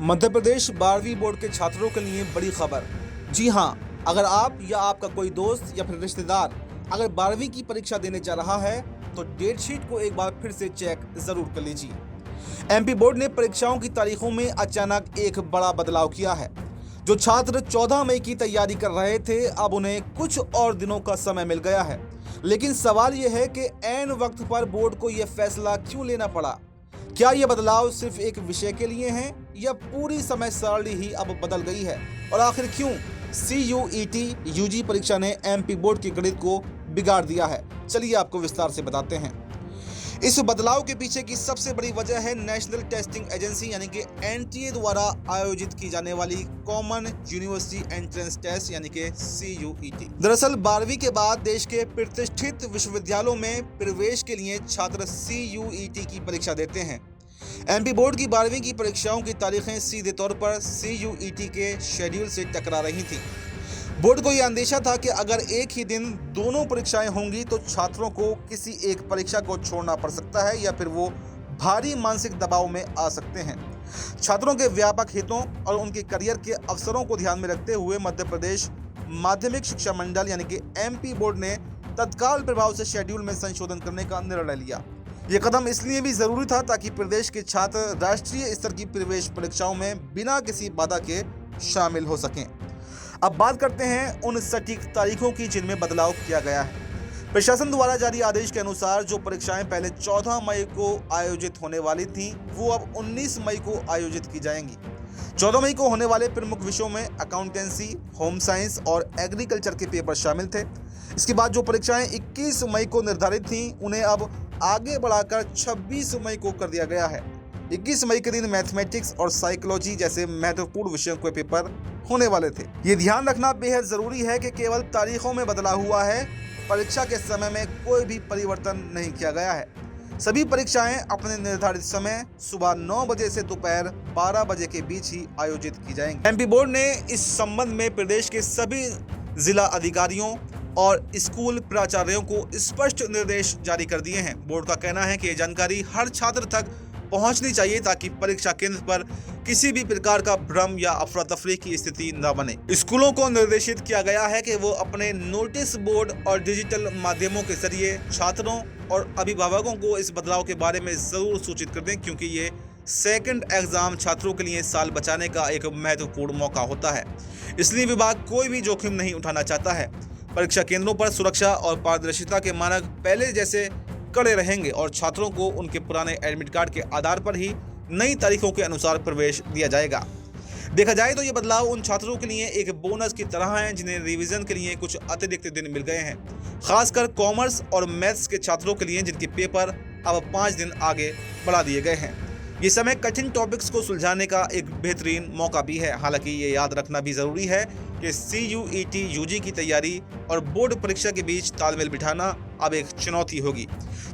मध्य प्रदेश 12वीं बोर्ड के छात्रों के लिए बड़ी खबर। जी हां, अगर आप या आपका कोई दोस्त या फिर रिश्तेदार अगर 12वीं की परीक्षा देने जा रहा है तो डेट शीट को एक बार फिर से चेक जरूर कर लीजिए। एमपी बोर्ड ने परीक्षाओं की तारीखों में अचानक एक बड़ा बदलाव किया है। जो छात्र 14 मई की तैयारी कर रहे थे अब उन्हें कुछ और दिनों का समय मिल गया है। लेकिन सवाल यह है कि ऐन वक्त पर बोर्ड को यह फैसला क्यों लेना पड़ा। क्या यह बदलाव सिर्फ एक विषय के लिए है या पूरी समय सारणी ही अब बदल गई है, और आखिर क्यों CUET यूजी परीक्षा ने एमपी बोर्ड की गणित को बिगाड़ दिया है, चलिए आपको विस्तार से बताते हैं। इस बदलाव के पीछे की सबसे बड़ी वजह है नेशनल टेस्टिंग एजेंसी यानी कि NTA द्वारा आयोजित की जाने वाली कॉमन यूनिवर्सिटी एंट्रेंस टेस्ट यानी कि CUET। दरअसल 12वीं के बाद देश के प्रतिष्ठित विश्वविद्यालयों में प्रवेश के लिए छात्र CUET की परीक्षा देते हैं। एमपी बोर्ड की 12वीं की परीक्षाओं की तारीखें सीधे तौर पर CUET के शेड्यूल से टकरा रही थी। बोर्ड को यह अंदेशा था कि अगर एक ही दिन दोनों परीक्षाएं होंगी तो छात्रों को किसी एक परीक्षा को छोड़ना पड़ सकता है या फिर वो भारी मानसिक दबाव में आ सकते हैं। छात्रों के व्यापक हितों और उनके करियर के अवसरों को ध्यान में रखते हुए मध्य प्रदेश माध्यमिक शिक्षा मंडल यानी कि एमपी बोर्ड ने तत्काल प्रभाव से शेड्यूल में संशोधन करने का निर्णय लिया। ये कदम इसलिए भी जरूरी था ताकि प्रदेश के छात्र राष्ट्रीय स्तर की प्रवेश परीक्षाओं में बिना किसी बाधा के शामिल हो सकें। अब बात करते हैं उन सटीक तारीखों की जिनमें बदलाव किया गया है। प्रशासन द्वारा जारी आदेश के अनुसार जो परीक्षाएं पहले 14 मई को आयोजित होने वाली थीं, वो अब 19 मई को आयोजित की जाएंगी। 14 मई को होने वाले प्रमुख विषयों में अकाउंटेंसी, होम साइंस और एग्रीकल्चर के पेपर शामिल थे। इसके बाद जो परीक्षाएं 21 मई को निर्धारित थीं, उन्हें अब आगे बढ़ाकर 26 मई को कर दिया गया है। 21 मई के दिन मैथमेटिक्स और साइकोलॉजी जैसे महत्वपूर्ण विषयों के पेपर होने वाले थे। ये ध्यान रखना बेहद जरूरी है कि केवल तारीखों में बदलाव हुआ है, परीक्षा के समय में कोई भी परिवर्तन नहीं किया गया है। सभी परीक्षाएं अपने निर्धारित समय सुबह 9 बजे से दोपहर 12 बजे के बीच ही आयोजित की जाएंगी। एमपी बोर्ड ने इस संबंध में प्रदेश के सभी जिला अधिकारियों और स्कूल प्राचार्यों को स्पष्ट निर्देश जारी कर दिए हैं। बोर्ड का कहना है कि ये जानकारी हर छात्र तक पहुंचनी चाहिए ताकि परीक्षा केंद्र पर किसी भी प्रकार का भ्रम या अफरा तफरी की स्थिति न बने। स्कूलों को निर्देशित किया गया है कि वो अपने नोटिस बोर्ड और डिजिटल माध्यमों के जरिए छात्रों और अभिभावकों को इस बदलाव के बारे में जरूर सूचित कर दें, क्योंकि ये सेकंड एग्जाम छात्रों के लिए साल बचाने का एक महत्वपूर्ण मौका होता है। इसलिए विभाग कोई भी जोखिम नहीं उठाना चाहता है। परीक्षा केंद्रों पर सुरक्षा और पारदर्शिता के मानक पहले जैसे कड़े रहेंगे और छात्रों को उनके पुराने एडमिट कार्ड के आधार पर ही नई तारीखों के अनुसार प्रवेश दिया जाएगा। देखा जाए तो ये बदलाव उन छात्रों के लिए एक बोनस की तरह है जिन्हें रिवीजन के लिए कुछ अतिरिक्त दिन मिल गए हैं, खासकर कॉमर्स और मैथ्स के छात्रों के लिए जिनके पेपर अब 5 दिन आगे बढ़ा दिए गए हैं। ये समय कठिन टॉपिक्स को सुलझाने का एक बेहतरीन मौका भी है। हालांकि ये याद रखना भी जरूरी है कि CUET यूजी की तैयारी और बोर्ड परीक्षा के बीच तालमेल बिठाना अब एक चुनौती होगी।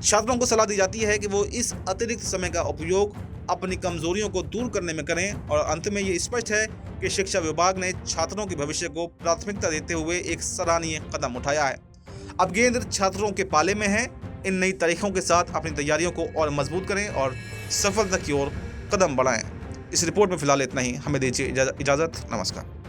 छात्रों को सलाह दी जाती है कि वो इस अतिरिक्त समय का उपयोग अपनी कमजोरियों को दूर करने में करें। और अंत में ये स्पष्ट है कि शिक्षा विभाग ने छात्रों के भविष्य को प्राथमिकता देते हुए एक सराहनीय कदम उठाया है। अब गेंद छात्रों के पाले में है। इन नई तारीखों के साथ अपनी तैयारियों को और मजबूत करें और सफलता की ओर कदम बढ़ाएं। इस रिपोर्ट में फिलहाल इतना ही। हमें दीजिए इजाजत। नमस्कार।